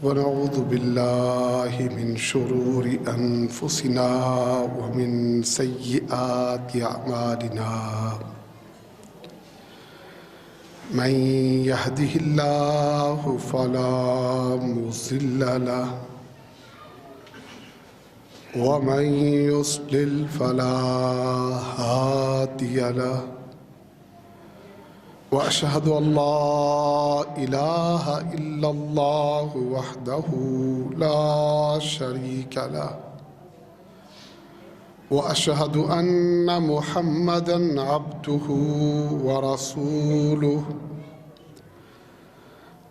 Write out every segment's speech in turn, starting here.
ونعوذ بالله من شرور أنفسنا ومن سيئات أعمالنا من يهده الله فلا مضل له ومن يضلل فلا هادي له وأشهد أن لا إله إلا الله وحده لا شريك له وأشهد أن محمدًا عبده ورسوله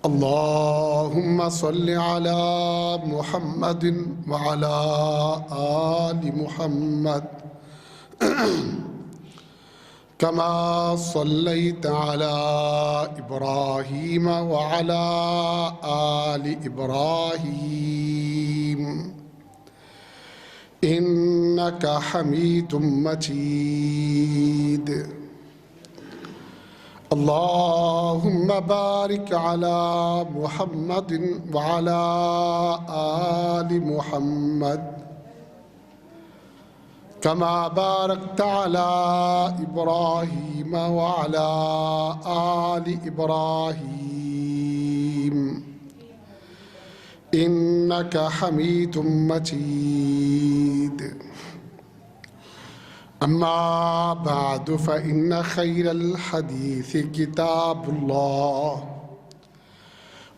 اللهم صل على محمد وعلى آل محمد كما صليت على إبراهيم وعلى آل إبراهيم إنك حميد مجيد اللهم بارك على محمد وعلى آل محمد كما باركت على إبراهيم وعلى آل إبراهيم إنك حميد مجيد أما بعد فإن خير الحديث كتاب الله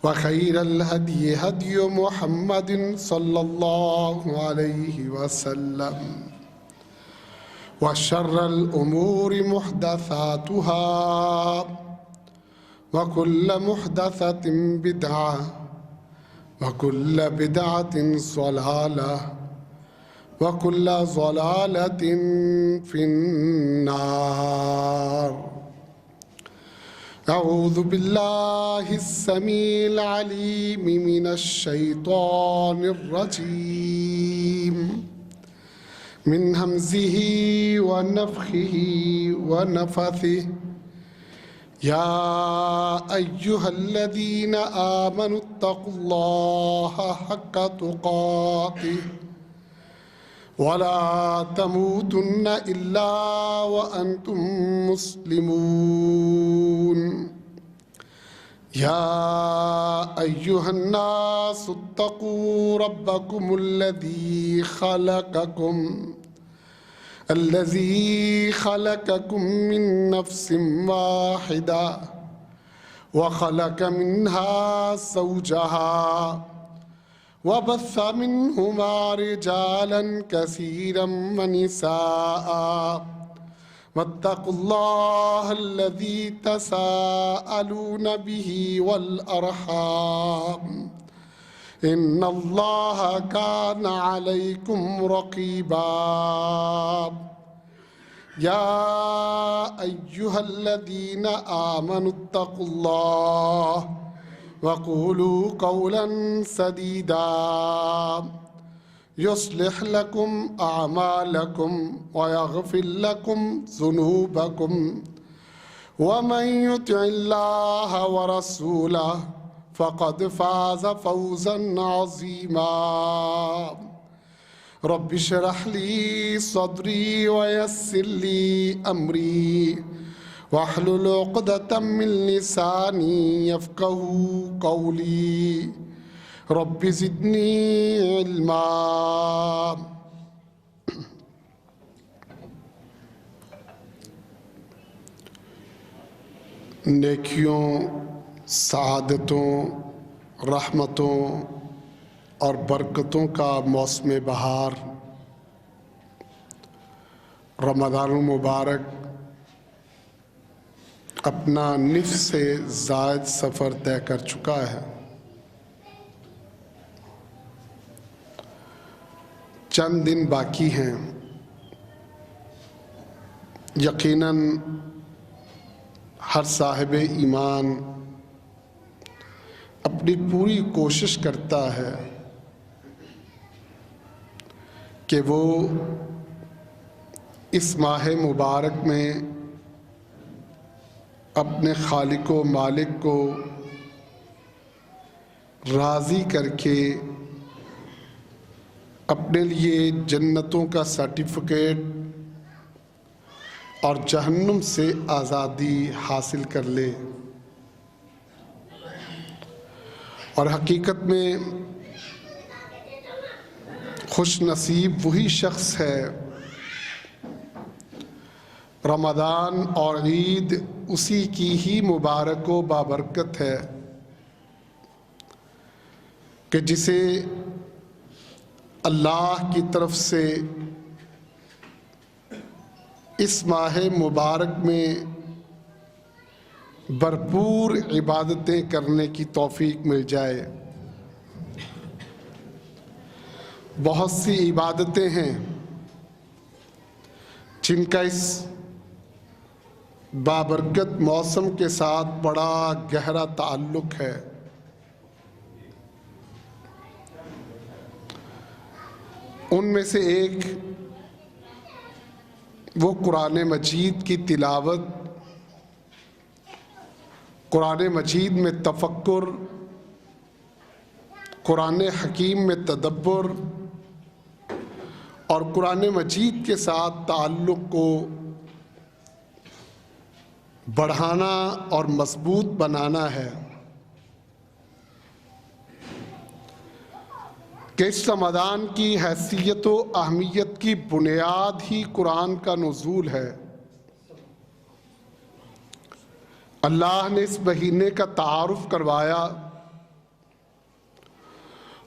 وخير الهدي هدي محمد صلى الله عليه وسلم وشر الأمور محدثاتها وكل محدثة بدعة وكل بدعة ضلالة وكل ضلالة في النار أعوذ بالله السميع العليم من الشيطان الرجيم من همزه ونفخه ونفثه يا أيها الذين آمنوا اتقوا الله حق تقاته ولا تموتن إلا وأنتم مسلمون يا أيها الناس اتقوا ربكم الذي خلقكم من نفس واحدة وخلق منها زوجها وبث منهما رجالا كثيرا ونساء واتقوا الله الذي تساءلون به والأرحام إن الله كان عليكم رقيبا يا أيها الذين آمنوا اتقوا الله وقولوا قولا سديدا يصلح لكم أعمالكم ويغفر لكم ذنوبكم ومن يطع الله ورسوله فقد فاز فوزا عظيما رب اشرح لي صدري ويسر لي أمري واحلل عقدة من لساني يفقهوا قولي رب زدني علما نیکیوں، سعادتوں، رحمتوں اور برکتوں کا موسم بہار رمضان المبارک اپنا نصف سے زائد سفر طے کر چکا ہے۔ چند دن باقی ہیں۔ یقیناً ہر صاحب ایمان اپنی پوری کوشش کرتا ہے کہ وہ اس ماہ مبارک میں اپنے خالق و مالک کو راضی کر کے اپنے لیے جنتوں کا سرٹیفکیٹ اور جہنم سے آزادی حاصل کر لے۔ اور حقیقت میں خوش نصیب وہی شخص ہے، رمضان اور عید اسی کی ہی مبارک و بابرکت ہے کہ جسے اللہ کی طرف سے اس ماہ مبارک میں بھرپور عبادتیں کرنے کی توفیق مل جائے۔ بہت سی عبادتیں ہیں جن کا اس بابرکت موسم کے ساتھ بڑا گہرا تعلق ہے۔ ان میں سے ایک وہ قرآن مجید کی تلاوت، قرآن مجید میں تفکر، قرآن حکیم میں تدبر اور قرآن مجید کے ساتھ تعلق کو بڑھانا اور مضبوط بنانا ہے کہ اس رمضان کی حیثیت و اہمیت کی بنیاد ہی قرآن کا نزول ہے۔ اللہ نے اس مہینے کا تعارف کروایا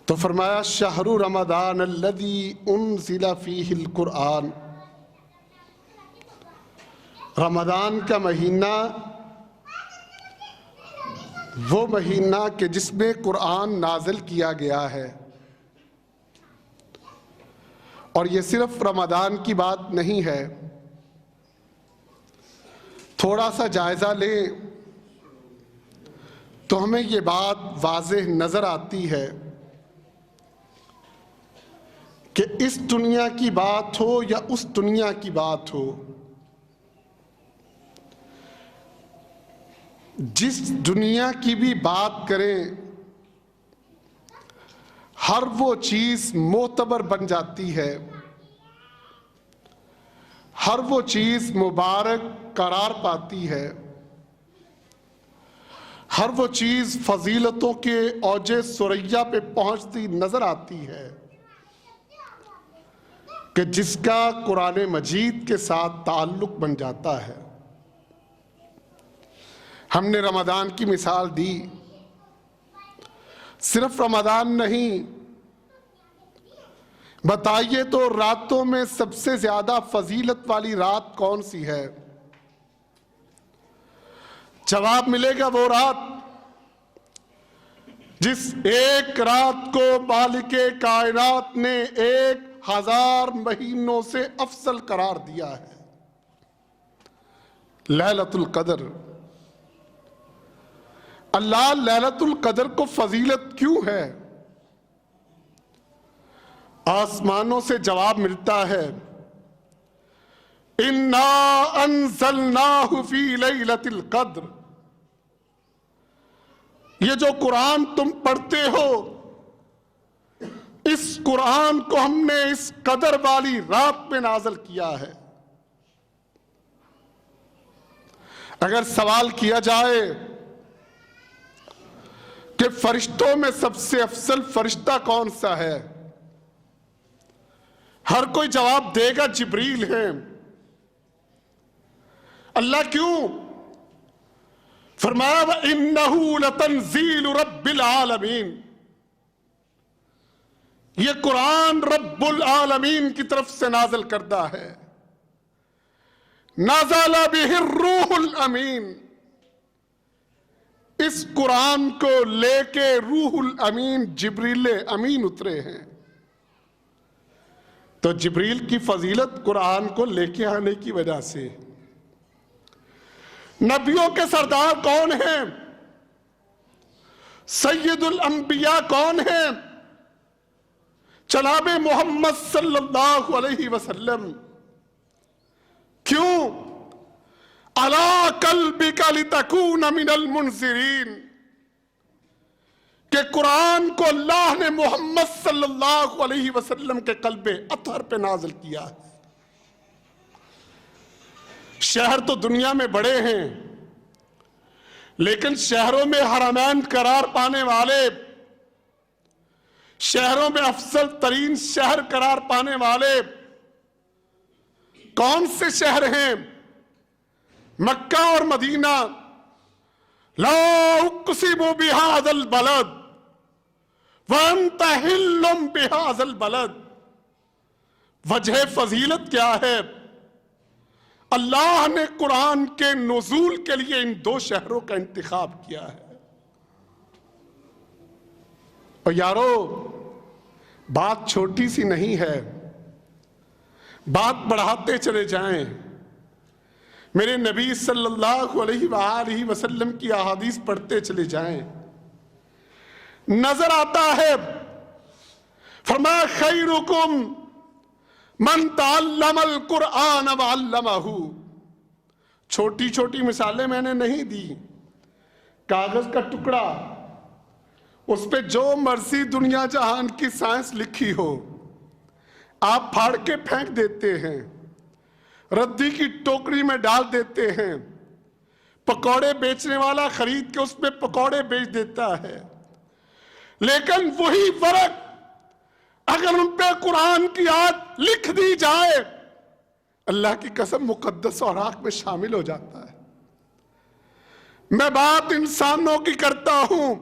تو فرمایا شہر رمضان الذی انزل فیہ القرآن، رمضان کا مہینہ وہ مہینہ کہ جس میں قرآن نازل کیا گیا ہے۔ اور یہ صرف رمضان کی بات نہیں ہے، تھوڑا سا جائزہ لیں تو ہمیں یہ بات واضح نظر آتی ہے کہ اس دنیا کی بات ہو یا اس دنیا کی بات ہو، جس دنیا کی بھی بات کریں ہر وہ چیز معتبر بن جاتی ہے، ہر وہ چیز مبارک قرار پاتی ہے، ہر وہ چیز فضیلتوں کے اوج ثریا پہ پہنچتی نظر آتی ہے کہ جس کا قرآن مجید کے ساتھ تعلق بن جاتا ہے۔ ہم نے رمضان کی مثال دی، صرف رمضان نہیں، بتائیے تو راتوں میں سب سے زیادہ فضیلت والی رات کون سی ہے؟ جواب ملے گا وہ رات جس ایک رات کو مالک کائنات نے 1000 مہینوں سے افضل قرار دیا ہے، لیلۃ القدر۔ اللہ لیلۃ القدر کو فضیلت کیوں ہے؟ آسمانوں سے جواب ملتا ہے، اِنَّا أَنزَلْنَاهُ فِي لَيْلَةِ الْقَدْرِ، یہ جو قرآن تم پڑھتے ہو، اس قرآن کو ہم نے اس قدر والی رات میں نازل کیا ہے۔ اگر سوال کیا جائے کہ فرشتوں میں سب سے افضل فرشتہ کون سا ہے، ہر کوئی جواب دے گا جبریل ہے۔ اللہ کیوں؟ فرمایا وَإِنَّهُ لَتَنزِيلُ رَبِّ الْعَالَمِينَ، یہ قرآن رب العالمین کی طرف سے نازل کردہ ہے۔ نزل بِهِ الروح الامین، اس قرآن کو لے کے روح الامین جبریل امین اترے ہیں۔ تو جبریل کی فضیلت قرآن کو لے کے آنے کی وجہ سے۔ نبیوں کے سردار کون ہیں؟ سید الانبیاء کون ہیں؟ جناب محمد صلی اللہ علیہ وسلم۔ کیوں؟ عَلَىٰ قَلْبِكَ لِتَكُونَ مِنَ الْمُنذِرِينَ، کہ قرآن کو اللہ نے محمد صلی اللہ علیہ وسلم کے قلب اطہر پہ نازل کیا ہے۔ شہر تو دنیا میں بڑے ہیں، لیکن شہروں میں حرمین قرار پانے والے، شہروں میں افضل ترین شہر قرار پانے والے کون سے شہر ہیں؟ مکہ اور مدینہ۔ لا اقسم بہذا البلد وانت حل بہذا البلد۔ وجہ فضیلت کیا ہے؟ اللہ نے قرآن کے نزول کے لیے ان دو شہروں کا انتخاب کیا ہے۔ اور یارو، بات چھوٹی سی نہیں ہے، بات بڑھاتے چلے جائیں۔ میرے نبی صلی اللہ علیہ وآلہ وسلم کی احادیث پڑھتے چلے جائیں، نظر آتا ہے، فرمایا خیرکم من تعلم القرآن وعلمہ۔ چھوٹی چھوٹی مثالیں میں نے نہیں دی، کاغذ کا ٹکڑا، اس پہ جو مرضی دنیا جہان کی سائنس لکھی ہو آپ پھاڑ کے پھینک دیتے ہیں، ردی کی ٹوکری میں ڈال دیتے ہیں، پکوڑے بیچنے والا خرید کے اس پہ پکوڑے بیچ دیتا ہے، لیکن وہی ورق اگر ان پہ قرآن کی آیت لکھ دی جائے، اللہ کی قسم مقدس اوراق میں شامل ہو جاتا ہے۔ میں بات انسانوں کی کرتا ہوں،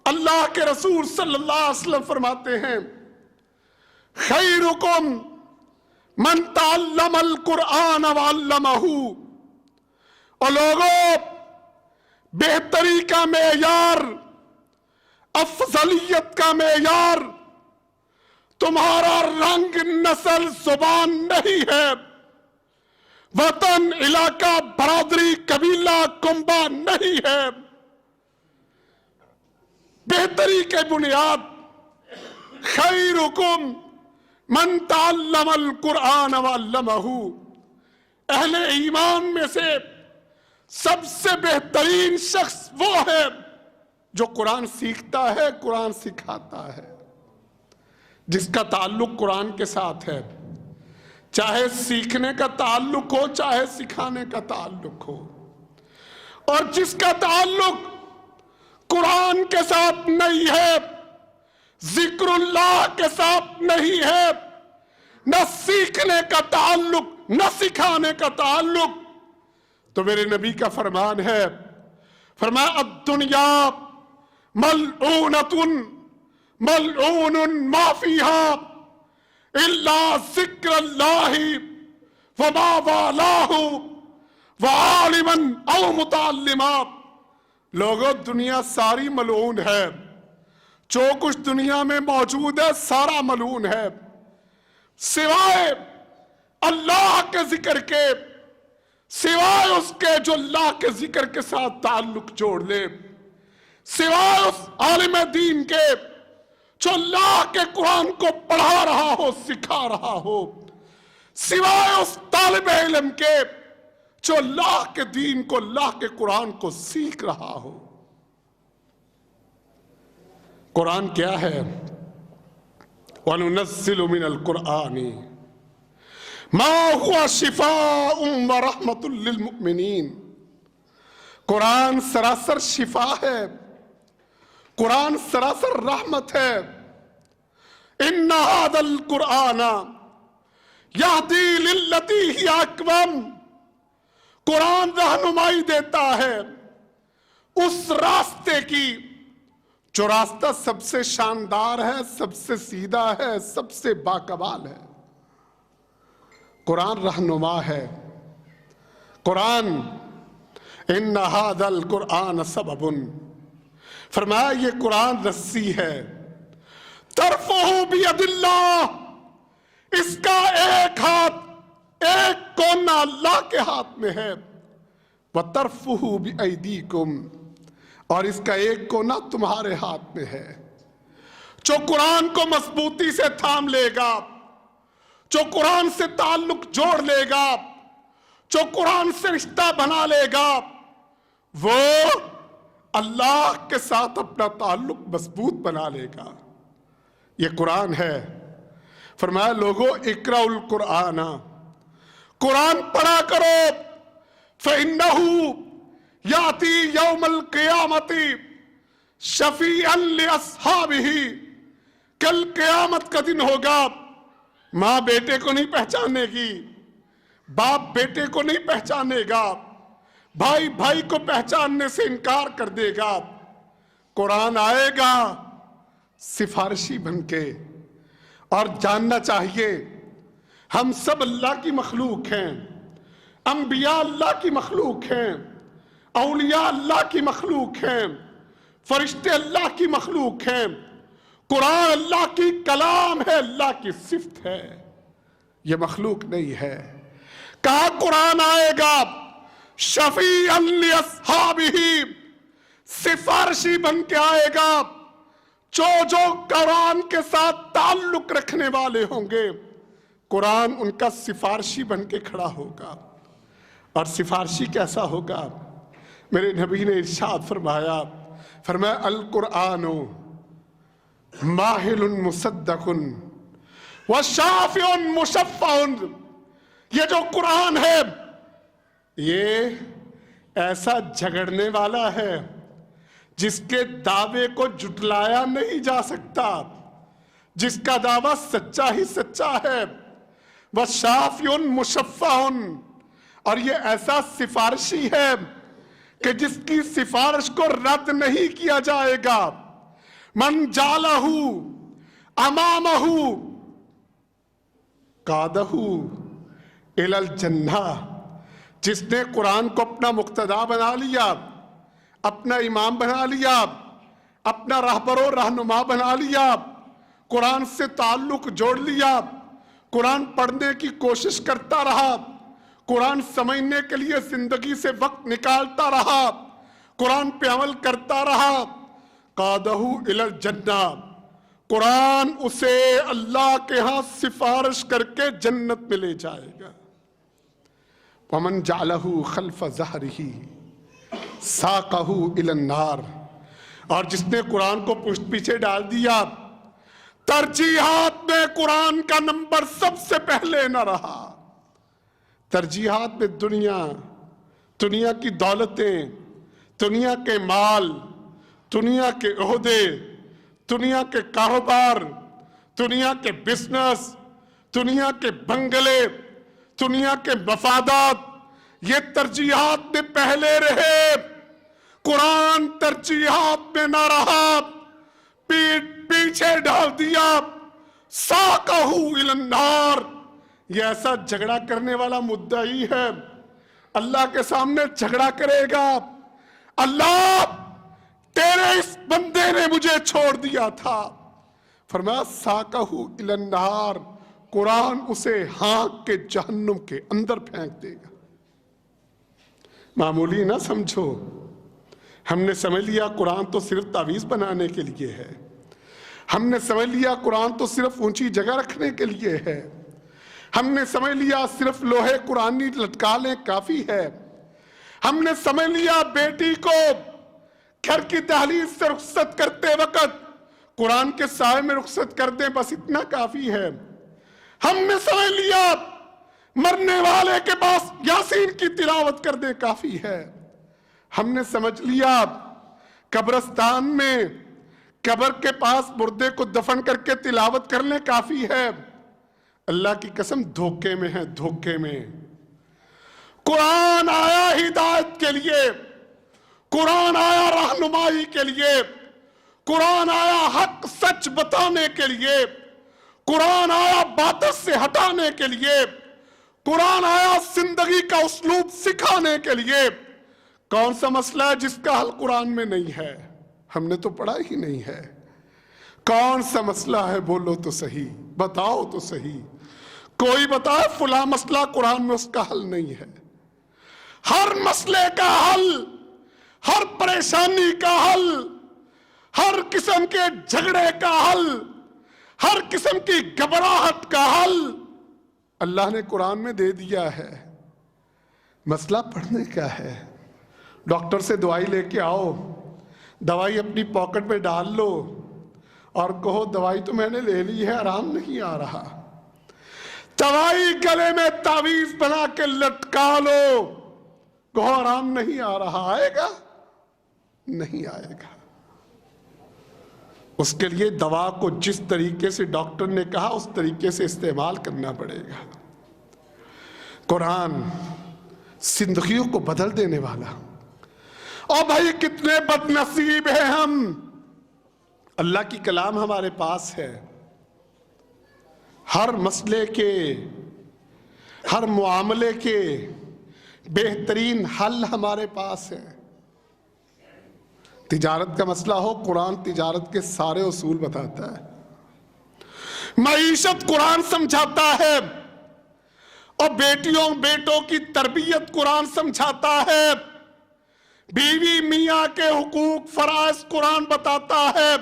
اللہ کے رسول صلی اللہ علیہ وسلم فرماتے ہیں خیرکم من تعلم القرآن وعلمہ۔ اور لوگوں، بہتری کا معیار، افضلیت کا معیار تمہارا رنگ، نسل، زبان نہیں ہے، وطن، علاقہ، برادری، قبیلہ، کنبہ نہیں ہے۔ بہتری کے بنیاد خیرکم من تعلم القرآن وعلمہ۔ اہل ایمان میں سے سب سے بہترین شخص وہ ہے جو قرآن سیکھتا ہے، قرآن سکھاتا ہے، جس کا تعلق قرآن کے ساتھ ہے، چاہے سیکھنے کا تعلق ہو چاہے سکھانے کا تعلق ہو، اور جس کا تعلق قرآن کے ساتھ نہیں ہے، ذکر اللہ کے ساتھ نہیں ہے، نہ سیکھنے کا تعلق نہ سکھانے کا تعلق، تو میرے نبی کا فرمان ہے، فرمایا الدنیا ملعونۃ ملعون ما فیہا الا ذکر اللہ وما والاہ وعالما او متعلما۔ لوگوں، دنیا ساری ملعون ہے، جو کچھ دنیا میں موجود ہے سارا ملعون ہے، سوائے اللہ کے ذکر کے، سوائے اس کے جو اللہ کے ذکر کے ساتھ تعلق جوڑ لے، سوائے اس عالم دین کے جو اللہ کے قرآن کو پڑھا رہا ہو، سکھا رہا ہو، سوائے اس طالب علم کے جو اللہ کے دین کو، اللہ کے قرآن کو سیکھ رہا ہو۔ قرآن کیا ہے؟ وَنُنَزِّلُ مِنَ الْقُرْآنِ مَا هُوَ شِفَاءٌ وَرَحْمَةٌ لِّلْمُؤْمِنِينَ۔ قرآن سراسر شفا ہے، قرآن سراسر رحمت ہے۔ إِنَّ هَذَا الْقُرْآنَ يَهْدِي لِلَّتِي هِيَ أَقْوَمُ۔ قرآن رہنمائی دیتا ہے اس راستے کی جو راستہ سب سے شاندار ہے، سب سے سیدھا ہے، سب سے باکمال ہے۔ قرآن رہنما ہے۔ قرآن ان ھذا القرآن سبب، فرمایا یہ قرآن رسی ہے، ترفعہ بید اللہ، اس کا ایک ہاتھ، ایک کونا اللہ کے ہاتھ میں ہے، وَتَرْفُهُ بِأَيْدِيكُمْ، اور اس کا ایک کونا تمہارے ہاتھ میں ہے۔ جو قرآن کو مضبوطی سے تھام لے گا، جو قرآن سے تعلق جوڑ لے گا، جو قرآن سے رشتہ بنا لے گا، وہ اللہ کے ساتھ اپنا تعلق مضبوط بنا لے گا۔ یہ قرآن ہے۔ فرمایا لوگو اقرأ القرآن، قرآن پڑھا کرو، فَإِنَّهُ يَأْتِي يَوْمَ الْقِيَامَةِ شَفِيعًا لِأَصْحَابِهِ، کل قیامت کا دن ہوگا، ماں بیٹے کو نہیں پہچانے گی، باپ بیٹے کو نہیں پہچانے گا، بھائی بھائی کو پہچاننے سے انکار کر دے گا۔ قرآن آئے گا سفارشی بن کے۔ اور جاننا چاہیے ہم سب اللہ کی مخلوق ہیں، انبیاء اللہ کی مخلوق ہیں، اولیاء اللہ کی مخلوق ہیں، فرشتے اللہ کی مخلوق ہیں۔ قرآن اللہ کی کلام ہے، اللہ کی صفت ہے، یہ مخلوق نہیں ہے۔ کہا قرآن آئے گا شفیعاً لاصحابہ، سفارشی بن کے آئے گا۔ جو قرآن کے ساتھ تعلق رکھنے والے ہوں گے، قرآن ان کا سفارشی بن کے کھڑا ہوگا۔ اور سفارشی کیسا ہوگا؟ میرے نبی نے ارشاد فرمایا القرآن ماہل مصدق وشافع مشفع، یہ جو قرآن ہے یہ ایسا جھگڑنے والا ہے جس کے دعوے کو جھٹلایا نہیں جا سکتا، جس کا دعویٰ سچا ہی سچا ہے۔ وشافع مشفع، اور یہ ایسا سفارشی ہے کہ جس کی سفارش کو رد نہیں کیا جائے گا۔ من جعلہ امامہ قادہ الی الجنہ، جس نے قرآن کو اپنا مقتدا بنا لیا، اپنا امام بنا لیا، اپنا رہبر و رہنما بنا لیا، قرآن سے تعلق جوڑ لیا، قرآن پڑھنے کی کوشش کرتا رہا، قرآن سمجھنے کے لیے زندگی سے وقت نکالتا رہا، قرآن پہ عمل کرتا رہا، قادہ الی الجنہ، قرآن اسے اللہ کے ہاں سفارش کر کے جنت میں لے جائے گا۔ ومن جعلہ خلف ظہرہ ساقہ الی النار، اور جس نے قرآن کو پشت پیچھے ڈال دیا، ترجیحات میں قرآن کا نمبر سب سے پہلے نہ رہا۔ ترجیحات میں دنیا کی دولتیں، دنیا کے مال، دنیا کے عہدے، دنیا کے کاروبار، دنیا کے بزنس، دنیا کے بنگلے، دنیا کے مفادات، یہ ترجیحات میں پہلے رہے، قرآن ترجیحات میں نہ رہا، پیٹھ پیچھے ڈال دیا، ساقہ الی النار۔ یہ ایسا جھگڑا کرنے والا مدعی ہے، اللہ کے سامنے جھگڑا کرے گا، اللہ تیرے اس بندے نے مجھے چھوڑ دیا تھا۔ فرمایا ساقہ الی النار، قرآن اسے ہانک کے جہنم کے اندر پھینک دے گا۔ معمولی نہ سمجھو، ہم نے سمجھ لیا قرآن تو صرف تعویذ بنانے کے لیے ہے، ہم نے سمجھ لیا قرآن تو صرف اونچی جگہ رکھنے کے لیے ہے، ہم نے سمجھ لیا صرف لوہے قرآنی لٹکا لیں کافی ہے، ہم نے سمجھ لیا بیٹی کو گھر کی دہلیز سے رخصت کرتے وقت قرآن کے سائے میں رخصت کر دیں، بس اتنا کافی ہے، ہم نے سمجھ لیا مرنے والے کے پاس یاسین کی تلاوت کر دیں کافی ہے، ہم نے سمجھ لیا قبرستان میں قبر کے پاس مردے کو دفن کر کے تلاوت کر لیں کافی ہے۔ اللہ کی قسم دھوکے میں ہے، دھوکے میں۔ قرآن آیا ہدایت کے لیے، قرآن آیا رہنمائی کے لیے، قرآن آیا حق سچ بتانے کے لیے، قرآن آیا باطل سے ہٹانے کے لیے، قرآن آیا زندگی کا اسلوب سکھانے کے لیے۔ کون سا مسئلہ ہے جس کا حل قرآن میں نہیں ہے؟ ہم نے تو پڑھا ہی نہیں ہے۔ کون سا مسئلہ ہے بولو تو صحیح، بتاؤ تو صحیح، کوئی بتائے فلاں مسئلہ قرآن میں اس کا حل نہیں ہے۔ ہر مسئلے کا حل، ہر پریشانی کا حل، ہر قسم کے جھگڑے کا حل، ہر قسم کی گھبراہٹ کا حل اللہ نے قرآن میں دے دیا ہے۔ مسئلہ پڑھنے کا ہے، ڈاکٹر سے دوائی لے کے آؤ، دوائی اپنی پاکٹ میں ڈال لو اور کہو دوائی تو میں نے لے لی ہے، آرام نہیں آ رہا۔ دوائی گلے میں تعویذ بنا کے لٹکا لو، کہو آرام نہیں آ رہا، آئے گا؟ نہیں آئے گا۔ اس کے لیے دوا کو جس طریقے سے ڈاکٹر نے کہا اس طریقے سے استعمال کرنا پڑے گا۔ قرآن زندگیوں کو بدل دینے والا۔ اور بھائی کتنے بد نصیب ہیں ہم، اللہ کی کلام ہمارے پاس ہے، ہر مسئلے کے، ہر معاملے کے بہترین حل ہمارے پاس ہے۔ تجارت کا مسئلہ ہو، قرآن تجارت کے سارے اصول بتاتا ہے، معیشت قرآن سمجھاتا ہے، اور بیٹیوں بیٹوں کی تربیت قرآن سمجھاتا ہے، بیوی میاں کے حقوق فرائض قرآن بتاتا ہے،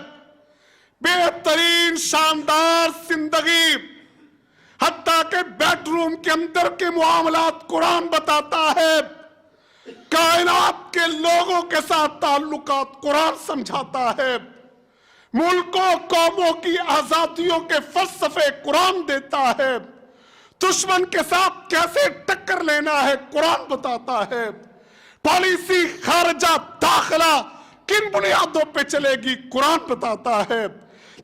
بہترین شاندار زندگی حتیٰ کہ بیڈ روم کے اندر کے معاملات قرآن بتاتا ہے، کائنات کے لوگوں کے ساتھ تعلقات قرآن سمجھاتا ہے، ملکوں قوموں کی آزادیوں کے فلسفے قرآن دیتا ہے، دشمن کے ساتھ کیسے ٹکر لینا ہے قرآن بتاتا ہے، پالیسی خارجہ داخلہ کن بنیادوں پہ چلے گی قرآن بتاتا ہے،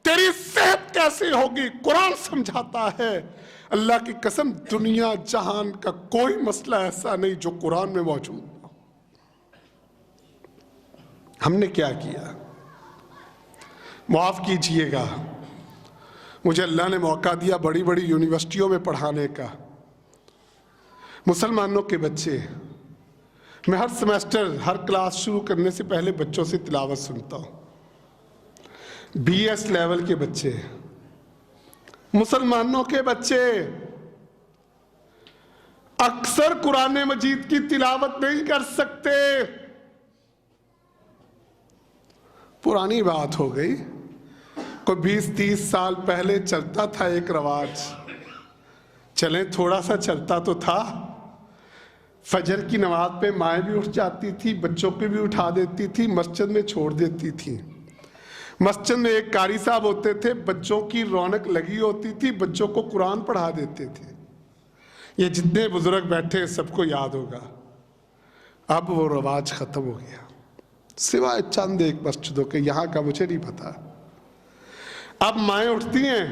تیری صحت کیسے ہوگی قرآن سمجھاتا ہے۔ اللہ کی قسم دنیا جہان کا کوئی مسئلہ ایسا نہیں جو قرآن میں موجود ہو۔ ہم نے کیا کیا؟ معاف کیجئے گا، مجھے اللہ نے موقع دیا بڑی بڑی یونیورسٹیوں میں پڑھانے کا، مسلمانوں کے بچے، میں ہر سیمیسٹر ہر کلاس شروع کرنے سے پہلے بچوں سے تلاوت سنتا ہوں، بی ایس لیول کے بچے، مسلمانوں کے بچے اکثر قرآن مجید کی تلاوت نہیں کر سکتے۔ پرانی بات ہو گئی، کوئی 20-30 سال پہلے چلتا تھا ایک رواج، چلیں تھوڑا سا چلتا تو تھا، فجر کی نماز پہ مائیں بھی اٹھ جاتی تھی، بچوں پہ بھی اٹھا دیتی تھی، مسجد میں چھوڑ دیتی تھی۔ مسجد میں ایک قاری صاحب ہوتے تھے، بچوں کی رونق لگی ہوتی تھی، بچوں کو قرآن پڑھا دیتے تھے۔ یہ جتنے بزرگ بیٹھے سب کو یاد ہوگا، اب وہ رواج ختم ہو گیا، سوائے چند ایک مسجدوں کے، یہاں کا مجھے نہیں پتا۔ اب مائیں اٹھتی ہیں،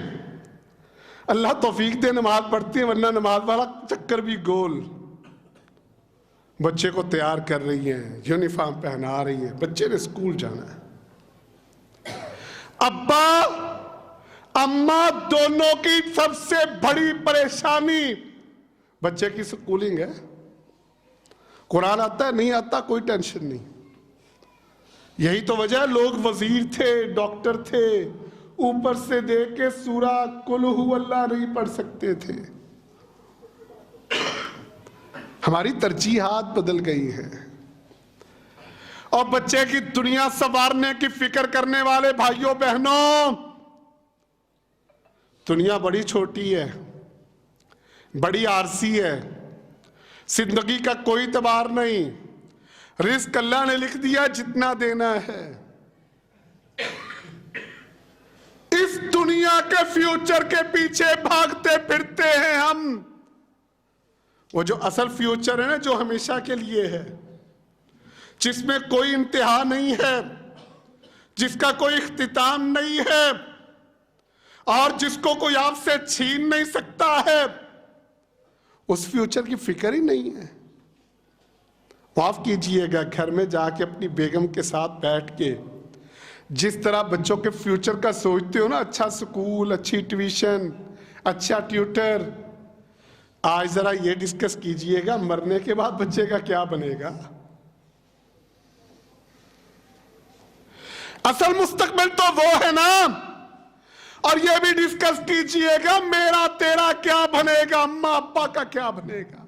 اللہ توفیق دے نماز پڑھتی ہیں، ورنہ نماز والا چکر بھی گول، بچے کو تیار کر رہی ہیں، یونیفارم پہنا رہی ہیں، بچے نے اسکول جانا ہے۔ ابا اماں دونوں کی سب سے بڑی پریشانی بچے کی سکولنگ ہے۔ قرآن آتا ہے نہیں آتا کوئی ٹینشن نہیں، یہی تو وجہ ہے لوگ وزیر تھے، ڈاکٹر تھے، اوپر سے دیکھ کے سورہ قل ہو اللہ نہیں پڑھ سکتے تھے۔ ہماری ترجیحات بدل گئی ہیں، اور بچے کی دنیا سنوارنے کی فکر کرنے والے بھائیوں بہنوں، دنیا بڑی چھوٹی ہے، بڑی عارضی ہے، زندگی کا کوئی اعتبار نہیں، رزق اللہ نے لکھ دیا جتنا دینا ہے۔ اس دنیا کے فیوچر کے پیچھے بھاگتے پھرتے ہیں ہم، وہ جو اصل فیوچر ہے نا، جو ہمیشہ کے لیے ہے، جس میں کوئی انتہا نہیں ہے، جس کا کوئی اختتام نہیں ہے، اور جس کو کوئی آپ سے چھین نہیں سکتا ہے، اس فیوچر کی فکر ہی نہیں ہے۔ معاف کیجئے گا، گھر میں جا کے اپنی بیگم کے ساتھ بیٹھ کے جس طرح بچوں کے فیوچر کا سوچتے ہو نا، اچھا سکول، اچھی ٹیوشن، اچھا ٹیوٹر، آج ذرا یہ ڈسکس کیجئے گا مرنے کے بعد بچے کا کیا بنے گا۔ اصل مستقبل تو وہ ہے نا، اور یہ بھی ڈسکس کیجئے گا میرا تیرا کیا بنے گا، اماں ابا کا کیا بنے گا۔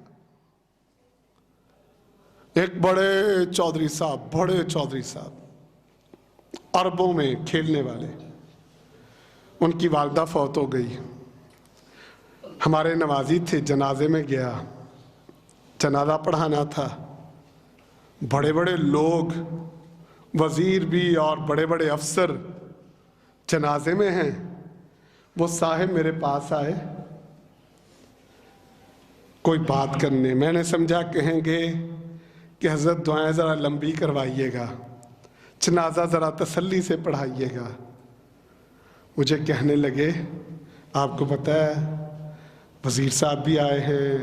ایک بڑے چودھری صاحب عربوں میں کھیلنے والے، ان کی والدہ فوت ہو گئی، ہمارے نمازی تھے، جنازے میں گیا، جنازہ پڑھانا تھا، بڑے بڑے لوگ وزیر بھی اور بڑے بڑے افسر جنازے میں ہیں، وہ صاحب میرے پاس آئے کوئی بات کرنے. میں نے سمجھا کہیں گے کہ حضرت دعائیں ذرا لمبی کروائیے گا، جنازہ ذرا تسلی سے پڑھائیے گا. مجھے کہنے لگے آپ کو پتہ ہے وزیر صاحب بھی آئے ہیں،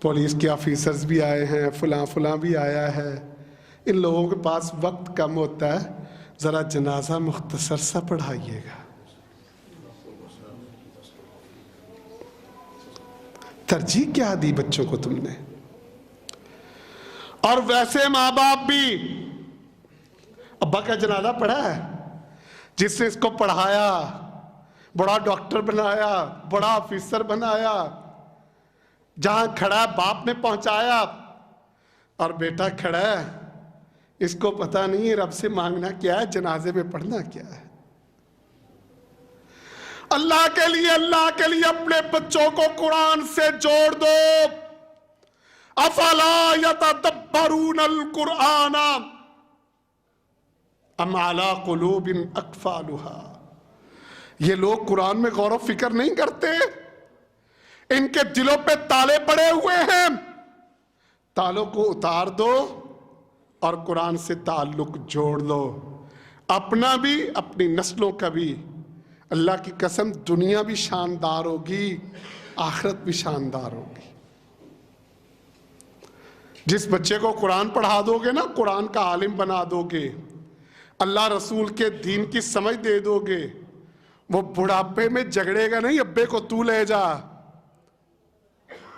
پولیس کے آفیسرز بھی آئے ہیں، فلاں فلاں بھی آیا ہے، ان لوگوں کے پاس وقت کم ہوتا ہے، ذرا جنازہ مختصر سا پڑھائیے گا. ترجیح کیا دی بچوں کو تم نے؟ اور ویسے ماں باپ بھی، ابا کا جنازہ پڑھا ہے، جس نے اس کو پڑھایا، بڑا ڈاکٹر بنایا، بڑا آفیسر بنایا، جہاں کھڑا ہے باپ نے پہنچایا، اور بیٹا کھڑا ہے، اس کو پتہ نہیں ہے رب سے مانگنا کیا ہے، جنازے میں پڑھنا کیا ہے. اللہ کے لیے اپنے بچوں کو قرآن سے جوڑ دو. افلا یتدبرون القرآن ام علی قلوب اقفالها. یہ لوگ قرآن میں غور و فکر نہیں کرتے، ان کے دلوں پہ تالے پڑے ہوئے ہیں. تالوں کو اتار دو اور قرآن سے تعلق جوڑ دو، اپنا بھی اپنی نسلوں کا بھی. اللہ کی قسم دنیا بھی شاندار ہوگی، آخرت بھی شاندار ہوگی. جس بچے کو قرآن پڑھا دو گے نا، قرآن کا عالم بنا دو گے، اللہ رسول کے دین کی سمجھ دے دو گے، وہ بڑھاپے میں جھگڑے گا نہیں ابے کو تو لے جا،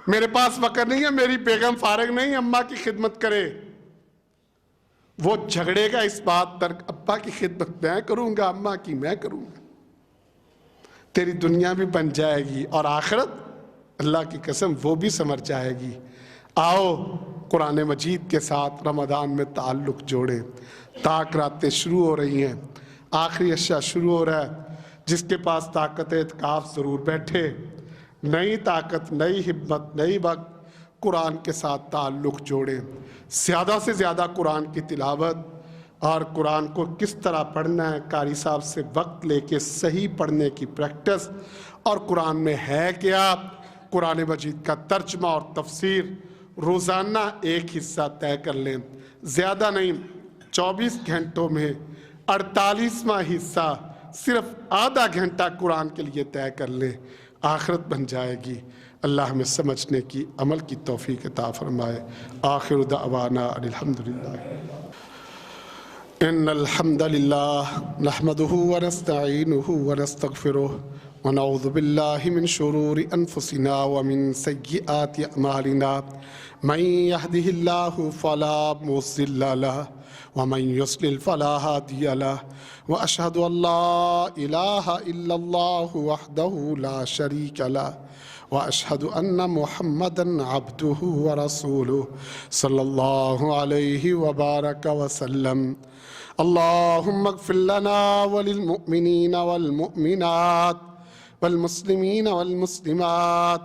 میرے پاس وقت نہیں ہے، میری بیگم فارغ نہیں، اماں کی خدمت کرے. وہ جھگڑے گا اس بات پر ابا کی خدمت میں کروں گا، اماں کی میں کروں گا. تیری دنیا بھی بن جائے گی اور آخرت اللہ کی قسم وہ بھی سمر جائے گی. آؤ قرآن مجید کے ساتھ رمضان میں تعلق جوڑیں. طاق راتیں شروع ہو رہی ہیں، آخری اشیاء شروع ہو رہا ہے. جس کے پاس طاقت اعتکاف ضرور بیٹھے، نئی طاقت، نئی ہمت، نئی وقت قرآن کے ساتھ تعلق جوڑیں. زیادہ سے زیادہ قرآن کی تلاوت اور قرآن کو کس طرح پڑھنا ہے، قاری صاحب سے وقت لے کے صحیح پڑھنے کی پریکٹس، اور قرآن میں ہے کیا، قرآن مجید کا ترجمہ اور تفسیر روزانہ ایک حصہ طے کر لیں. زیادہ نہیں، 24 گھنٹوں میں 48واں حصہ صرف آدھا گھنٹہ قرآن کے لیے طے کر لیں، آخرت بن جائے گی. اللہ ہمیں سمجھنے کی، عمل کی توفیق عطا فرمائے. آخر دعوانا الحمدللہ. ان الحمد للہ نحمده ونستعینه ونستغفره ونعوذ باللہ من شرور انفسنا ومن سیئات اعمالنا. من يهده الله فلا مضل له ومن يضلل فلا هادي له. واشهد ان لا اله الا الله وحده لا شريك له واشهد ان محمدا عبده ورسوله صلى الله عليه وبارك وسلم. اللهم اغفر لنا وللمؤمنين والمؤمنات والمسلمين والمسلمات.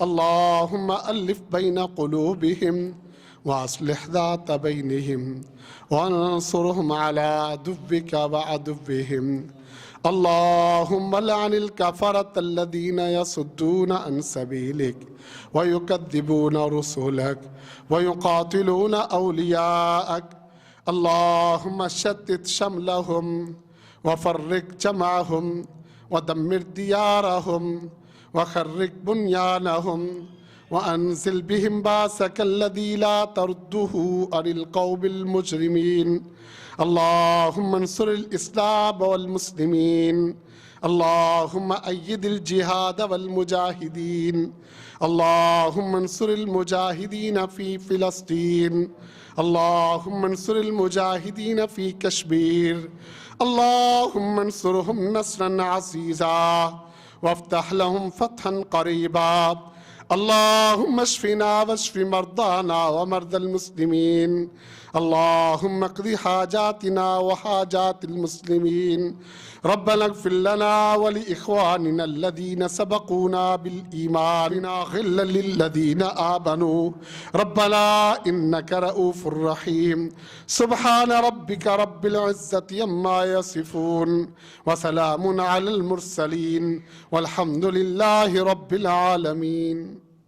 اللهم ألف بين قلوبهم وأصلح ذات بينهم وانصرهم على عدوك وعدوهم. اللهم لعن الكفرة الذين يصدون عن سبيلك ويكذبون رسلك ويقاتلون أولياءك. اللهم شتت شملهم وفرق جمعهم ودمر ديارهم وخرق بنيانهم وأنزل بهم باسك الذي لا ترده عن القوم المجرمين. اللهم انصر الإسلام والمسلمين. اللهم أيد الجهاد والمجاهدين. اللهم انصر المجاهدين في فلسطين. اللهم انصر المجاهدين في كشمير. اللهم انصرهم نصرا عزيزا وافتح لهم فتحا قريبا. اللهم اشفنا واشف مرضانا ومرضى المسلمين. اللهم اقض حاجاتنا وحاجات المسلمين. ربنا اغفر لنا ولإخواننا الذين سبقونا بالإيمان غلا للذين آمنوا ربنا إنك رؤوف رحيم. سبحان ربك رب العزة عما يصفون وسلام على المرسلين والحمد لله رب العالمين.